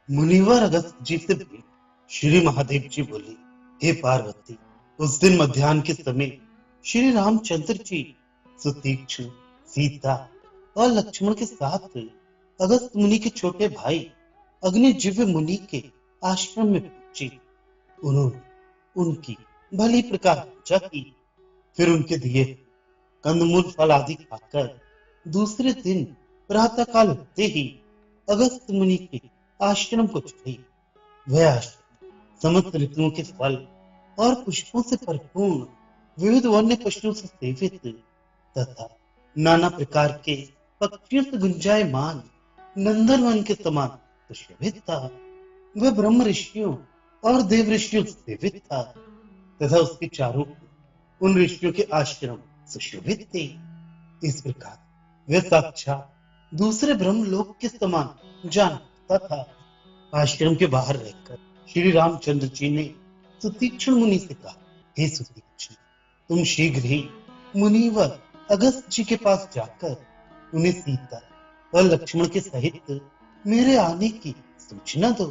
मुनिवर अगस्त जी से भेंट। श्री महादेव जी बोले, हे पार्वती, उस दिन मध्याह्न के समय श्री रामचंद्र जी सुतीक्ष्ण, सीता और लक्ष्मण के साथ अगस्त मुनि के छोटे भाई अग्निजीव मुनि के आश्रम में पहुंचे। उन्होंने उनकी भली प्रकार पूजा की। फिर उनके दिए हुए कंदमूल फल आदि खाकर दूसरे दिन प्रातःकाल होते ही अगस्त मुनि के आश्रम को चढ़े। वह आश्रम समस्त ऋतुओं के फल और पुष्पों से परिपूर्ण, विविध वन्य पशुओं से सेवित तथा नाना प्रकार के पक्षियों से गुंजायमान नंदनवन के समान सुशोभित था। वह ब्रह्म ऋषियों और देव ऋषियों से सेवित था तथा उसके चारों ओर उन ऋषियों के आश्रम सुशोभित थे। इस प्रकार वह साक्षात दूसरे ब्रह्मलोक के समान जान पड़ता था। आश्रम के बाहर रहकर श्री रामचंद्र जी ने सुतीक्ष्ण मुनि से कहा, हे सुतीक्ष्ण, तुम शीघ्र ही मुनिवर अगस्त जी के पास जाकर उन्हें सीता और लक्ष्मण के सहित मेरे आने की सूचना दो।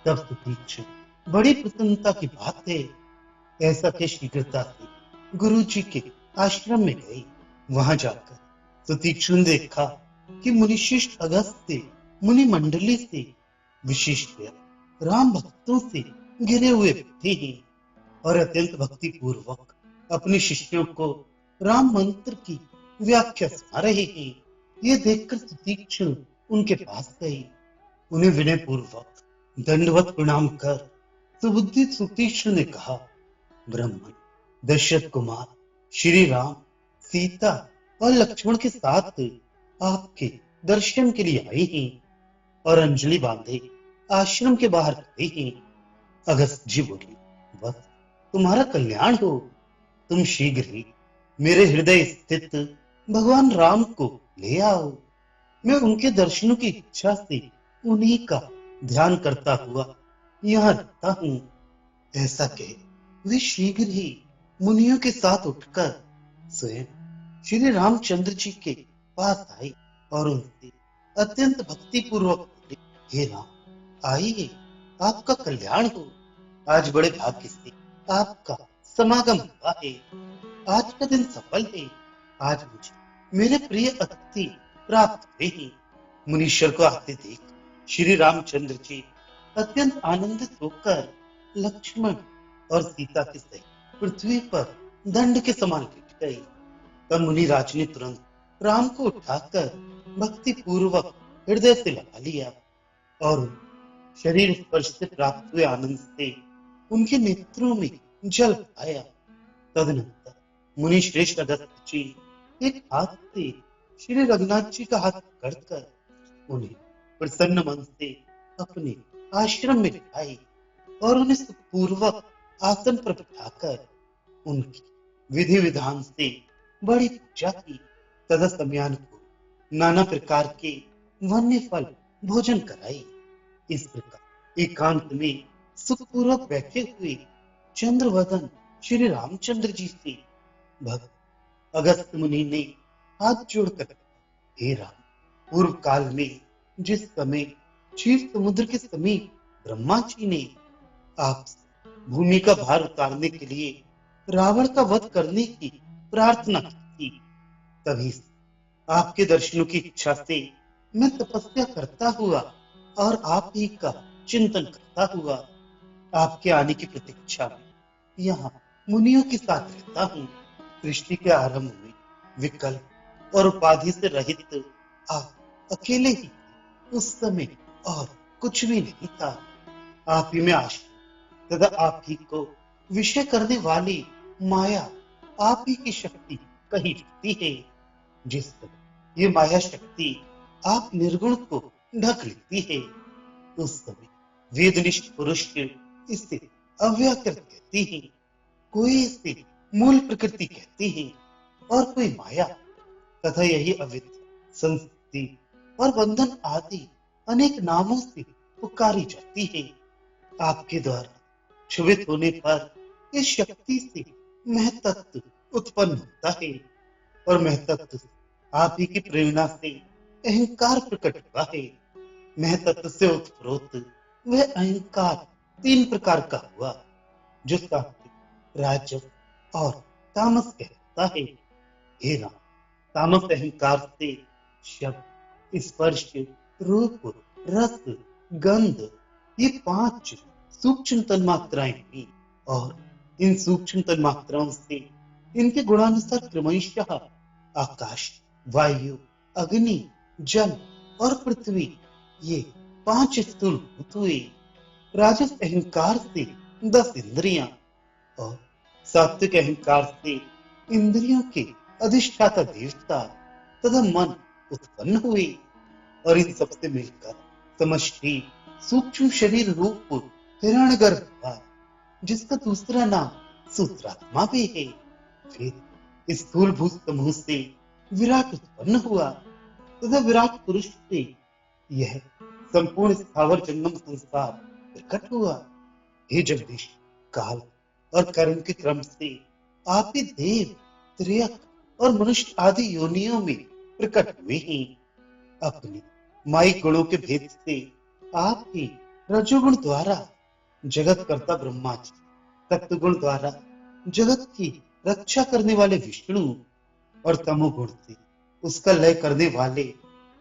तब सुतीक्ष्ण, बड़ी प्रसन्नता की बात है, ऐसा के शीघ्रता से गुरु जी के आश्रम में गए। वहां जाकर सुतीक्ष्ण ने देखा कि मुनिशिष्ट अगस्त्य मुनि मंडली से विशिष्ट राम भक्तों से घिरे हुए बैठे हैं और अत्यंत भक्ति पूर्वक अपने शिष्यों को राम मंत्र की व्याख्या सुना रहे हैं। ये देखकर सुतीक्ष्ण उनके पास गए। उन्हें विनय पूर्वक दंडवत प्रणाम कर सुबुद्धि सुतीक्ष्ण ने कहा, ब्राह्मण दशरथ कुमार श्री राम, सीता और लक्ष्मण के साथ आपके दर्शन के लिए आए हैं और अंजलि बांधे आश्रम के बाहर खड़े हैं। अगस्त जी बोले, बस तुम्हारा कल्याण हो। तुम शीघ्र ही मेरे हृदय स्थित भगवान राम को ले आओ। मैं उनके दर्शनों की इच्छा से उन्हीं का ध्यान करता हुआ यहाँ रहता हूँ। ऐसा कह वे शीघ्र ही मुनियों के साथ उठकर स्वयं श्री रामचंद्र जी के पास आए और उनसे अत्यंत भक्ति पूर्वक बोले, हे राम, आइए, आपका कल्याण हो। आज बड़े भाग्य से आपका समागम हुआ है। आज का दिन सफल है। आज मुझे मेरे प्रिय अतिथि प्राप्त हुए हैं। मुनीश्वर को आते देख श्री रामचंद्र जी अत्यंत आनंदित होकर लक्ष्मण और सीता के सहित पृथ्वी पर दंड के समान लेट गए। तब मुनिराज ने तुरंत राम को उठाकर भक्ति पूर्वक हृदय से लगा लिया और शरीर स्पर्श से प्राप्त हुए आनंद से उनके नेत्रों में जल आया। तदनंतर मुनि श्रेष्ठ अगस्त जी एक हाथ से श्री रघुनाथ जी का हाथ पकड़कर उन्हें प्रसन्न मन से अपने आश्रम में लाए और उन्हें सुखपूर्वक आसन पर बिठाकर उनकी विधि विधान से बड़ी पूजा की तथा समयानुकूल नाना प्रकार के वन्य फल भोजन कराए। इस प्रकार एकांत में सुखपूर्वक बैठे हुए चंद्रवदन श्री रामचंद्र जी से भक्त अगस्त मुनि ने हाथ जोड़कर कहा, हे राम, पूर्व काल में जिस समय क्षीर समुद्र के समीप ब्रह्मा जी ने आपसे भूमि का भार उतारने के लिए रावण का वध करने की प्रार्थना की थी, तभी से आपके दर्शनों की इच्छा से मैं तपस्या करता हुआ और आप ही का चिंतन करता हुआ आपके आने की प्रतीक्षा में यहाँ मुनियों के साथ रहता हूँ। सृष्टि के आरंभ में विकल्प और उपाधि से रहित आप अकेले ही थे उस समय और कुछ भी नहीं था। आप ही में आश्रय तथा आप ही को विषय करने वाली माया आप ही की शक्ति कही जाती है। जिस समय ये माया शक्ति आप निर्गुण को ढक लेती है, उस समय वेदनिष्ठ पुरुष इसे अव्याकृत कहती है, कोई इसे मूल प्रकृति कहती है और कोई माया तथा यही अविद्या, संस्कृति और बंधन आदि अनेक नामों से पुकारी जाती है। आपके द्वारा क्षुभित होने पर इस शक्ति से महतत्व उत्पन्न होता है और महतत्व से आप ही की प्रेरणा से अहंकार प्रकट हुआ है। मैं तत्व से उत्प्रोत वह अहंकार तीन प्रकार का हुआ जो सात्विक, राजस और तामस कहता है। हे राम, तामस अहंकार से शब्द, स्पर्श, रूप, रस, गंध, ये पांच सूक्ष्म तन्मात्राएं हुई और इन सूक्ष्म तन्मात्राओं से इनके गुणानुसार क्रमशः आकाश, वायु, अग्नि, जल और पृथ्वी, ये पांच स्थूल भूत हुए। राजस अहंकार से 10 इंद्रियां और सात्विक अहंकार से इंद्रियों के अधिष्ठाता देवता तथा मन उत्पन्न हुए और इन सबसे मिलकर समष्टि सूक्ष्म शरीर रूप हिरण्यगर्भ हुआ, जिसका दूसरा नाम सूत्रात्मा भी है। फिर स्थूल भूत समूह से विराट उत्पन्न हुआ तथा विराट पुरुष से यह संपूर्ण स्थावर जंगम संसार प्रकट हुआ। हे जगदीश, काल और कर्म के क्रम से आप ही देव, त्रियक और मनुष्य आदि योनियों में प्रकट हुए हैं। अपने माई गुणों के भेद से आप ही रजोगुण द्वारा जगत कर्ता ब्रह्मा जी, सत्वगुण द्वारा जगत की रक्षा करने वाले विष्णु और तमोगुण से उसका लय करने वाले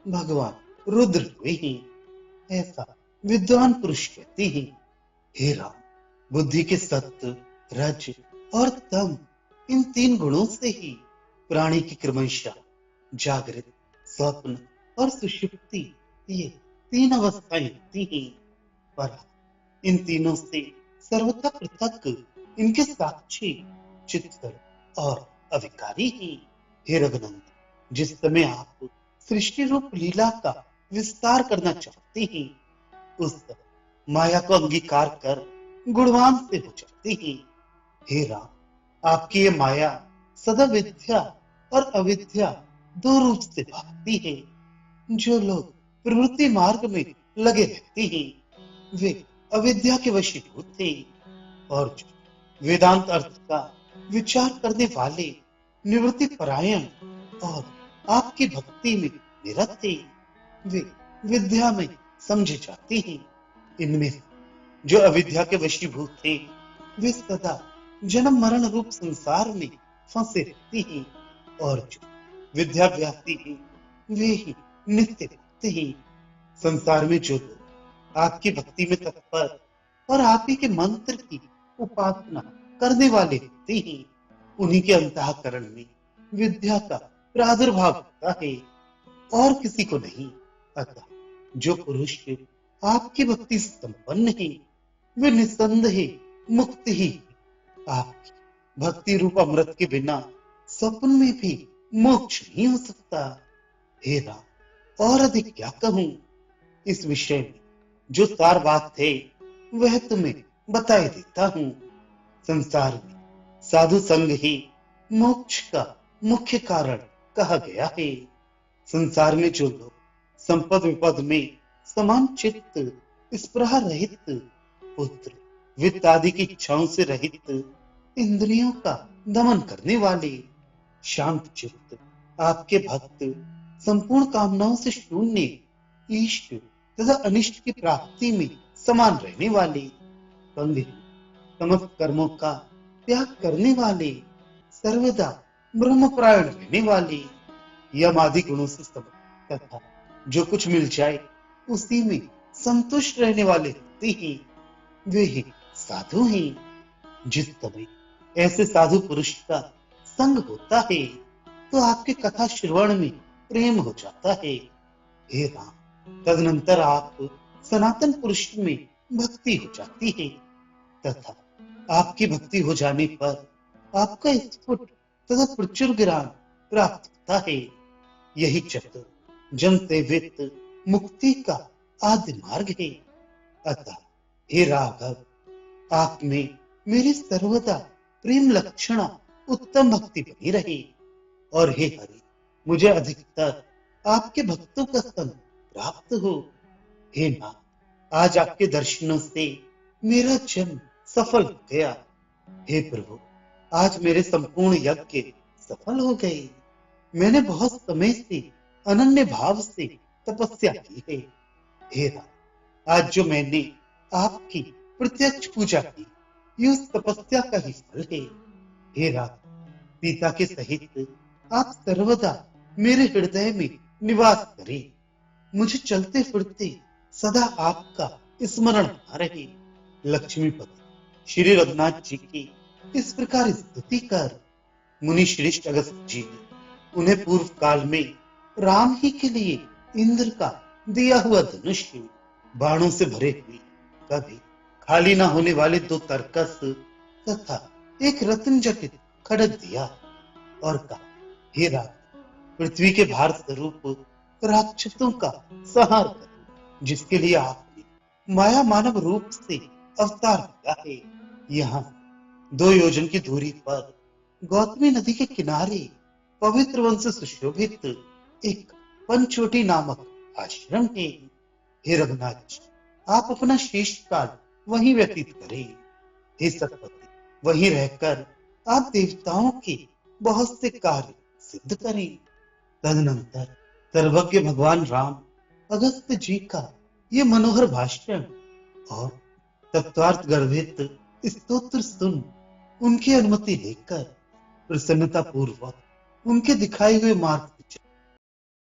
भगवान रुद्र हुए हैं। ऐसा विद्वान पुरुष कहते हैं। हे राम, बुद्धि के सत्व, रज और तम, इन तीन गुणों से ही प्राणी की क्रमशः जागृत, स्वप्न और सुषुप्ति, ये तीन अवस्थाएं होती हैं। पर इन तीनों से सर्वथा पृथक इनके साक्षी, चित्त और अविकारी हैं। हे रघुनंदन, जिस समय आप सृष्टि रूप लीला का विस्तार करना चाहते हैं, उस समय माया को अंगीकार कर गुणवान से हो जाते हैं। हे राम, आपकी ये माया सदा विद्या और अविद्या दो रूप से भागती है। जो लोग प्रवृत्ति मार्ग में लगे रहते हैं, वे अविद्या के वशीभूत थे और जो वेदांत अर्थ का विचार करने वाले निवृत्ति परायण और आपकी भक्ति में निरत थे, वे विद्या में समझे जाते हैं। इनमें जो अविद्या के वशीभूत थे, वे सदा जन्म मरण रूप संसार में फंसे रहते हैं और जो विद्याभ्यासी हैं, वे ही नित्य भक्त हैं। संसार में जो लोग आपकी भक्ति में तत्पर और आप ही के मंत्र की उपासना करने वाले होते हैं, उन्हीं के अंतःकरण में विद्या का प्रादुर्भाव होता है और किसी को नहीं। अतः जो पुरुष आपकी भक्ति से संपन्न है, वे निस्संदेह मुक्त ही। आपकी भक्ति रूप अमृत के बिना स्वप्न में भी मोक्ष नहीं हो सकता। हे राम, और अधिक क्या कहूं, इस विषय में जो सार बात है वह तुम्हें बताए देता हूं। संसार में साधु संग ही मोक्ष का मुख्य कारण कहा गया है। संसार में जो लोग संपद विपद में समान चित्त, स्पृहा रहित, पुत्र वित्त आदि की इच्छाओं से रहित, इंद्रियों का दमन करने वाले, शांत चित्त, आपके भक्त, संपूर्ण कामनाओं से शून्य, इष्ट तथा अनिष्ट की प्राप्ति में समान रहने वाले, संग समस्त कर्मों का त्याग करने वाले, सर्वदा ब्रह्मपरायण रहने वाले, यम आदि गुणों से समस्त तथा जो कुछ मिल जाए उसी में संतुष्ट रहने वाले होते हैं, वे ही साधु हैं। जिस समय ऐसे साधु पुरुष का संग होता है, तो आपके कथा श्रवण में प्रेम हो जाता है। हे राम, तदनंतर आप सनातन पुरुष में भक्ति हो जाती है तथा आपकी भक्ति हो जाने पर आपका स्फुट तथा प्रचुर ज्ञान प्राप्त होता है। यही चतुर जन सेवित मुक्ति का आद्य मार्ग है। अतः हे राघव, आप में मेरी सर्वदा प्रेम लक्षणा उत्तम भक्ति बनी रही और हे हरि, मुझे अधिकतर आपके भक्तों का संग प्राप्त हो। हे नाथ, आज आपके दर्शनों से मेरा जन्म सफल हो गया। हे प्रभु, आज मेरे संपूर्ण यज्ञ सफल हो गए। मैंने बहुत समय से अनन्य भाव से तपस्या की है हे राम, आज जो मैंने आपकी प्रत्यक्ष पूजा की, ये उस तपस्या का ही फल है। हे राम, पिता के सहित आप सर्वदा मेरे हृदय में निवास करें। मुझे चलते फिरते सदा आपका स्मरण आ रहे। लक्ष्मीपति श्री रघुनाथ जी की इस प्रकार स्तुति कर मुनि श्रेष्ठ अगस्त जी ने उन्हें पूर्व काल में राम ही के लिए इंद्र का दिया हुआ धनुष बाणों से भरे हुए, कभी खाली ना होने वाले दो तरकस तथा एक रत्न जटित खड़ग दिया और कहा, हे राज, पृथ्वी के भार स्वरूप राक्षसों का संहार कर, जिसके लिए आपने माया मानव रूप से अवतार लिया है। यहाँ 2 योजन की दूरी पर गौतमी नदी के किनारे पवित्र वन से सुशोभित एक पंचवटी नामक आश्रम है। हे रघुनाथ जी, आप अपना शेष काल वहीं व्यतीत करें। हे सतपति, वहीं रहकर आप देवताओं के बहुत से कार्य सिद्ध करें। तदनंतर सर्वज्ञ भगवान राम अगस्त जी का ये मनोहर भाषण और तत्वार्थ गर्भित स्तोत्र सुन उनकी अनुमति लेकर प्रसन्नता पूर्वक उनके दिखाए हुए मार्ग